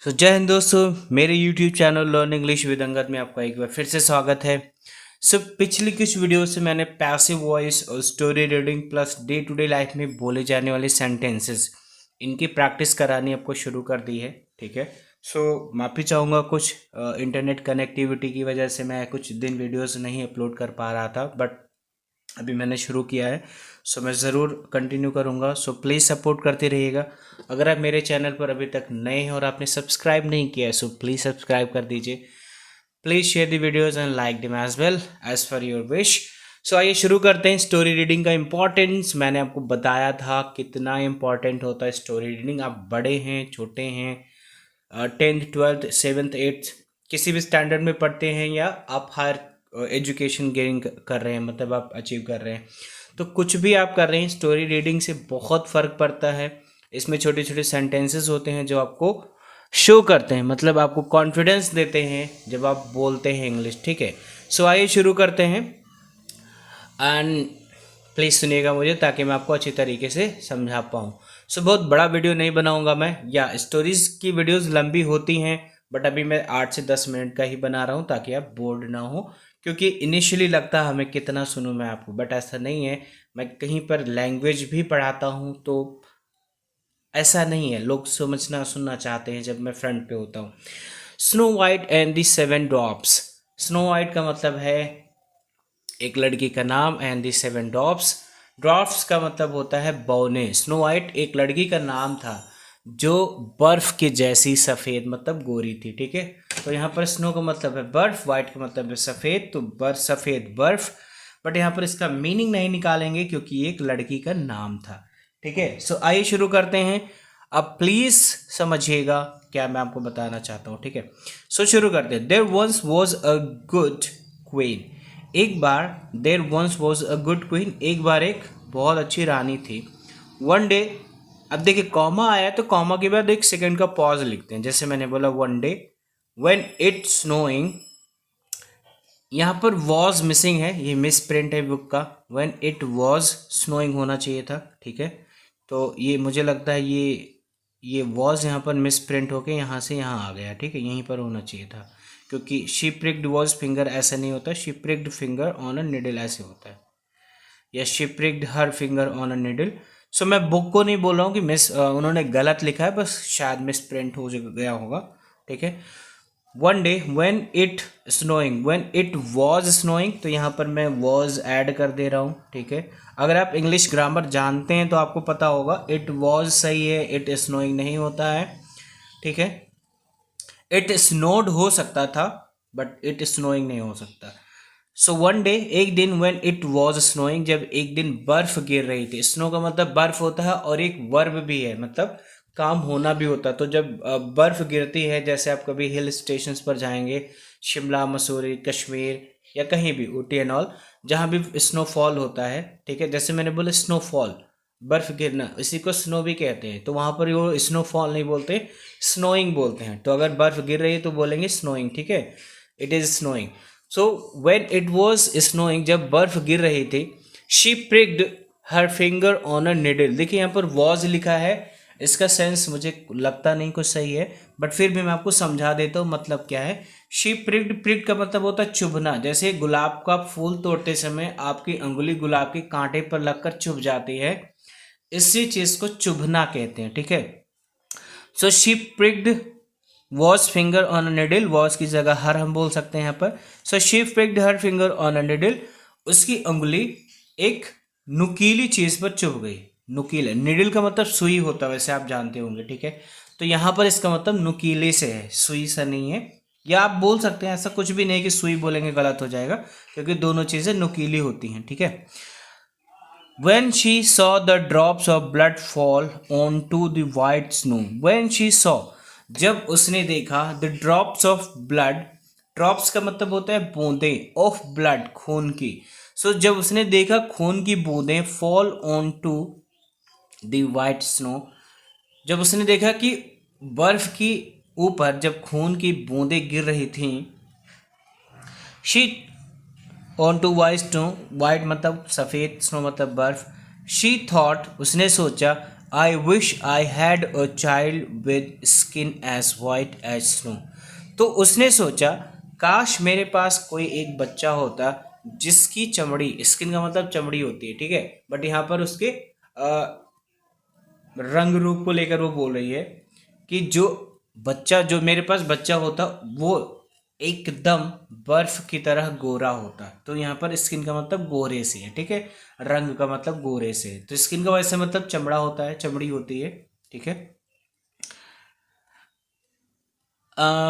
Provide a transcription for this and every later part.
जय हिंद दोस्तों, मेरे YouTube channel learn English with Angad में आपका एक बार फिर से स्वागत है। पिछली कुछ वीडियो से मैंने पैसिव वॉइस और story reading plus day to day life में बोले जाने वाले सेंटेंसेस इनकी प्रैक्टिस करानी आपको शुरू कर दी है। ठीक है। माफ़ी चाहूँगा, कुछ इंटरनेट कनेक्टिविटी की वजह से मैं कुछ दिन वीडियोस नहीं अपलोड कर पा रहा था, बट अभी मैंने शुरू किया है। मैं ज़रूर कंटिन्यू करूँगा। प्लीज़ सपोर्ट करते रहिएगा। अगर आप मेरे चैनल पर अभी तक नए हैं और आपने सब्सक्राइब नहीं किया है प्लीज़ सब्सक्राइब कर दीजिए। Please share the videos and like them as well as per your wish. आइए शुरू करते हैं। स्टोरी रीडिंग का इम्पोर्टेंस मैंने आपको बताया था कितना इम्पोर्टेंट होता है स्टोरी रीडिंग। आप बड़े हैं, छोटे हैं, 10th 12th 7th 8th किसी भी स्टैंडर्ड में पढ़ते हैं, या आप हायर एजुकेशन गेन कर रहे हैं, मतलब आप अचीव कर रहे हैं, तो कुछ भी आप कर रहे हैं, स्टोरी रीडिंग से बहुत फ़र्क पड़ता है। इसमें छोटे छोटे सेंटेंसेस होते हैं जो आपको शो करते हैं, मतलब आपको कॉन्फिडेंस देते हैं जब आप बोलते हैं इंग्लिश। ठीक है। आइए शुरू करते हैं एंड प्लीज़ सुनिएगा मुझे, ताकि मैं आपको अच्छी तरीके से समझा पाऊँ। बहुत बड़ा वीडियो नहीं बनाऊंगा मैं, या स्टोरीज़ की वीडियोस लंबी होती हैं, बट अभी मैं 8 से 10 मिनट का ही बना रहा हूँ ताकि आप बोर्ड ना हो। क्योंकि इनिशियली लगता है हमें कितना सुनूं मैं आपको, बट ऐसा नहीं है। मैं कहीं पर लैंग्वेज भी पढ़ाता हूँ, तो ऐसा नहीं है। लोग समझना सुनना चाहते हैं जब मैं फ्रंट पे होता हूँ। Snow white and the 7 drops. Snow white का मतलब है एक लड़की का नाम, एंड दी 7 ड्रॉप्स। ड्रॉप्स का मतलब होता है बौने। स्नो वाइट एक लड़की का नाम था जो बर्फ के जैसी सफ़ेद, मतलब गोरी थी। ठीक है। तो यहाँ पर स्नो का मतलब है बर्फ, वाइट का मतलब है सफ़ेद, तो बर्फ, सफ़ेद बर्फ। बट यहाँ पर इसका मीनिंग नहीं निकालेंगे क्योंकि ये एक लड़की का नाम था। ठीक है। आइए शुरू करते हैं। अब प्लीज़ समझिएगा क्या मैं आपको बताना चाहता हूँ। ठीक है। शुरू करते हैं। There once was a good queen. एक बार, there once was a good queen, एक बार एक बहुत अच्छी रानी थी। वन डे, अब देखिए कॉमा आया तो कॉमा के बाद एक सेकंड का पॉज लिखते हैं। जैसे मैंने बोला one day when it snowing, यहाँ पर वॉज मिसिंग है, ये मिस प्रिंट है बुक का। व्हेन इट वॉज स्नोइंग होना चाहिए था। ठीक है। तो ये मुझे लगता है ये वॉज यहाँ पर मिस प्रिंट होके यहाँ से यहाँ आ गया। ठीक है। यहीं पर होना चाहिए था, क्योंकि शी प्रिक्ड वॉज फिंगर ऐसा नहीं होता, she pricked finger on a needle ऐसे होता है, या she pricked her finger on a needle. मैं बुक को नहीं बोल रहा हूँ कि मिस उन्होंने गलत लिखा है, बस शायद मिस प्रिंट हो गया होगा। ठीक है। One day when it snowing, when it was snowing, तो यहाँ पर मैं वॉज ऐड कर दे रहा हूँ। ठीक है। अगर आप इंग्लिश ग्रामर जानते हैं तो आपको पता होगा इट वॉज सही है, इट स्नोइंग नहीं होता है। ठीक है। इट स्नोड हो सकता था, बट इट स्नोइंग नहीं हो सकता। वन डे, एक दिन, व्हेन इट वॉज स्नोइंग, जब एक दिन बर्फ गिर रही थी। स्नो का मतलब बर्फ होता है, और एक वर्ब भी है, मतलब काम होना भी होता है। तो जब बर्फ गिरती है, जैसे आप कभी हिल स्टेशंस पर जाएंगे, शिमला, मसूरी, कश्मीर, या कहीं भी ऊटी एंड ऑल, जहाँ भी स्नोफॉल होता है। ठीक है। जैसे मैंने बोला स्नोफॉल, बर्फ गिरना, इसी को स्नो भी कहते हैं। तो वहाँ पर वो स्नोफॉल नहीं बोलते, स्नोइंग बोलते हैं। तो अगर बर्फ गिर रही है तो बोलेंगे स्नोइंग। ठीक है। It is snowing. When it was snowing, जब बर्फ गिर रही थी, she pricked her finger on a needle. देखिए यहाँ पर वॉज लिखा है, इसका सेंस मुझे लगता नहीं कुछ सही है, बट फिर भी मैं आपको समझा देता हूँ मतलब क्या है। शी प्रिक्ड, प्रिक्ड का मतलब होता है चुभना। जैसे गुलाब का फूल तोड़ते समय आपकी अंगुली गुलाब के कांटे पर लगकर चुभ जाती है, इसी चीज को चुभना कहते हैं। ठीक है। She pricked was finger on a needle, was की जगह हर हम बोल सकते हैं यहाँ पर। She pricked her finger on a needle, उसकी उंगली एक नुकीली चीज पर चुभ गई। नुकीले, निडल का मतलब सुई होता है, वैसे आप जानते होंगे। ठीक है। तो यहाँ पर इसका मतलब नुकीले से है, सुई से नहीं है। या आप बोल सकते हैं, ऐसा कुछ भी नहीं कि सुई बोलेंगे गलत हो जाएगा, क्योंकि दोनों चीजें नुकीली होती हैं। ठीक है। When she saw the drops of blood fall onto the white snow, when she saw, जब उसने देखा, the drops of blood, drops का मतलब होता है बूंदे, of blood खून की। जब उसने देखा खून की बूंदें fall onto the white snow, जब उसने देखा कि बर्फ की ऊपर जब खून की बूंदें गिर रही थीं, she on to white snow, white मतलब सफ़ेद, स्नो मतलब बर्फ। शी थॉट, उसने सोचा, I wish I had a child with skin as white as snow. तो उसने सोचा काश मेरे पास कोई एक बच्चा होता जिसकी चमड़ी, स्किन का मतलब चमड़ी होती है, ठीक है, बट यहाँ पर उसके रंग रूप को लेकर वो बोल रही है कि जो मेरे पास बच्चा होता वो एकदम बर्फ की तरह गोरा होता। तो यहाँ पर स्किन का मतलब गोरे से है, ठीक है, रंग का मतलब गोरे से है। तो स्किन का वैसे मतलब चमड़ा होता है, चमड़ी होती है, ठीक है।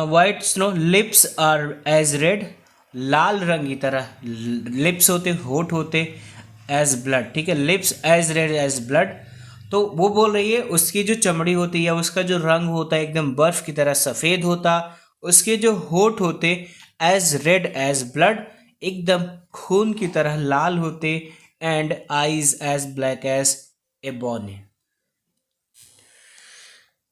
White snow lips are as red, लाल रंग की तरह लिप्स होते, होठ होते, एज ब्लड, ठीक है, lips as red as blood. तो वो बोल रही है उसकी जो चमड़ी होती है, उसका जो रंग होता है एकदम बर्फ की तरह सफ़ेद होता, उसके जो होठ होते एज रेड एज ब्लड, एकदम खून की तरह लाल होते, and eyes as black as ebony,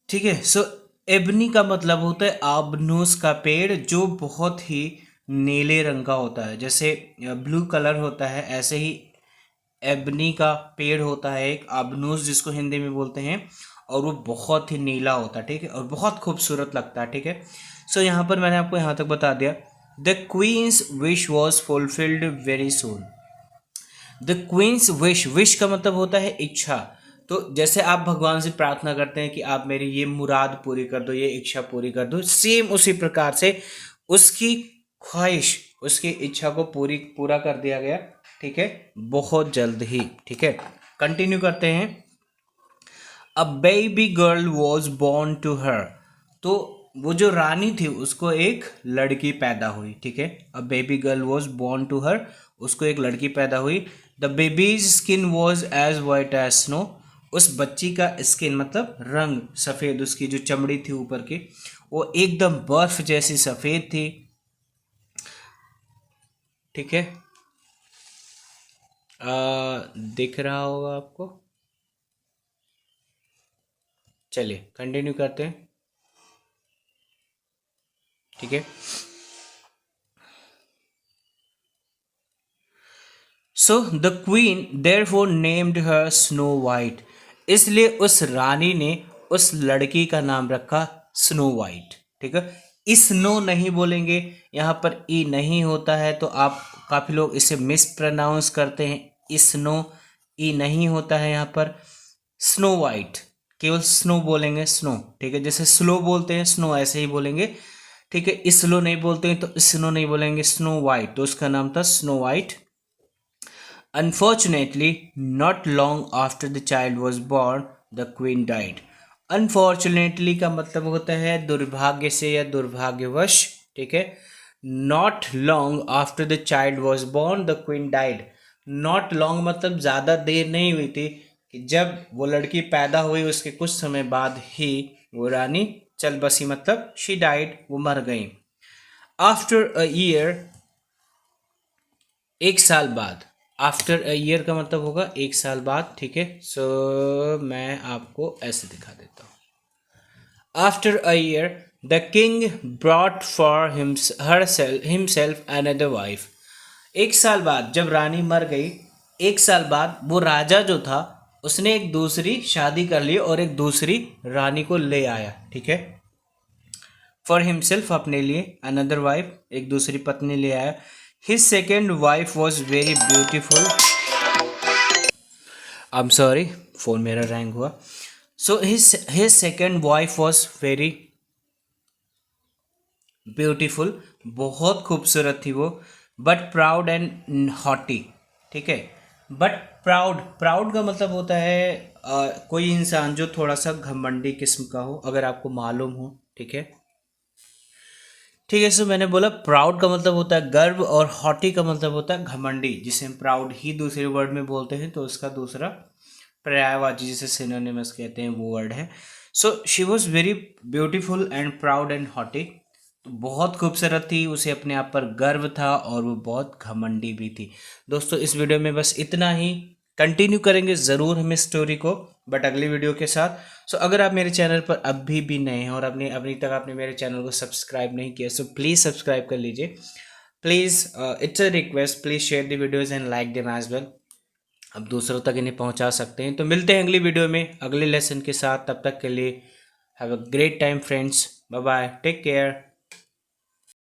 ठीक है। सो एबनी का मतलब होता है आबनूस का पेड़ जो बहुत ही नीले रंग का होता है, जैसे ब्लू कलर होता है ऐसे ही एबनी का पेड़ होता है एक आबनूस जिसको हिंदी में बोलते हैं, और वो बहुत ही नीला होता है, ठीक है, और बहुत खूबसूरत लगता है, ठीक है। सो यहाँ पर मैंने आपको यहाँ तक बता दिया। The queen's wish was fulfilled very soon. The queen's wish, wish का मतलब होता है इच्छा। तो जैसे आप भगवान से प्रार्थना करते हैं कि आप मेरी ये मुराद पूरी कर दो, ये इच्छा पूरी कर दो, सेम उसी प्रकार से उसकी ख्वाहिश, उसकी इच्छा को पूरा कर दिया गया, ठीक है, बहुत जल्द ही, ठीक है। कंटिन्यू करते हैं। A baby girl was born to her. तो वो जो रानी थी उसको एक लड़की पैदा हुई, ठीक है। A baby girl was born to her, उसको एक लड़की पैदा हुई। The baby's skin was as white as snow. उस बच्ची का स्किन मतलब रंग सफ़ेद, उसकी जो चमड़ी थी ऊपर की वो एकदम बर्फ जैसी सफ़ेद थी, ठीक है। दिख रहा होगा आपको। चलिए कंटिन्यू करते हैं, ठीक है। So the queen therefore named her snow white. इसलिए उस रानी ने उस लड़की का नाम रखा स्नो वाइट, ठीक है। स्नो नहीं बोलेंगे, यहाँ पर ई नहीं होता है, तो आप काफ़ी लोग इसे मिस प्रोनाउंस करते हैं। स्नो ई नहीं होता है यहाँ पर। स्नो वाइट केवल स्नो बोलेंगे, स्नो, ठीक है। जैसे स्लो बोलते हैं स्नो ऐसे ही बोलेंगे, ठीक है। स्लो नहीं बोलते हैं तो स्नो नहीं बोलेंगे, स्नो वाइट, तो उसका नाम था snow white. Unfortunately, not long after the child was born, the queen died. Unfortunately का मतलब होता है दुर्भाग्य से या दुर्भाग्यवश, ठीक है। Not long after the child was born, the queen died. Not long मतलब ज़्यादा देर नहीं हुई थी कि जब वो लड़की पैदा हुई उसके कुछ समय बाद ही वो रानी चल बसी, मतलब she died, वो मर गई। After a year, एक साल बाद। आफ्टर अ ईयर का मतलब होगा एक साल बाद, ठीक है। सो मैं आपको ऐसे दिखा देता हूँ। After a year the king brought for himself another wife. एक साल बाद जब रानी मर गई, एक साल बाद वो राजा जो था उसने एक दूसरी शादी कर ली और एक दूसरी रानी को ले आया, ठीक है। फॉर हिमसेल्फ अपने लिए, अनदर वाइफ एक दूसरी पत्नी ले आया। His second wife was very beautiful. I am sorry, phone मेरा रैंग हुआ। So his second wife was very beautiful, बहुत खूबसूरत थी वो, बट प्राउड एंड हॉटी, ठीक है। बट प्राउड, प्राउड का मतलब होता है कोई इंसान जो थोड़ा सा घमंडी किस्म का हो, अगर आपको मालूम हो, ठीक है। ठीक है, सो मैंने बोला प्राउड का मतलब होता है गर्व और हॉटी का मतलब होता है घमंडी, जिसे हम प्राउड ही दूसरे वर्ड में बोलते हैं, तो उसका दूसरा पर्यायवाची जिसे सिनोनिमस कहते हैं वो वर्ड है। So she was very beautiful and proud and haughty. तो बहुत खूबसूरत थी, उसे अपने आप पर गर्व था और वो बहुत घमंडी भी थी। दोस्तों इस वीडियो में बस इतना ही, कंटिन्यू करेंगे ज़रूर हम इस स्टोरी को, बट अगली वीडियो के साथ। सो अगर आप मेरे चैनल पर अभी भी नए हैं और अपने अभी तक आपने मेरे चैनल को सब्सक्राइब नहीं किया, सो प्लीज़ सब्सक्राइब कर लीजिए। Please it's a request, please share the videos and like them as well. अब दूसरों तक इन्हें पहुंचा सकते हैं। तो मिलते हैं अगली वीडियो में अगले लेसन के साथ, तब तक के लिए have a great time friends, bye bye, take care.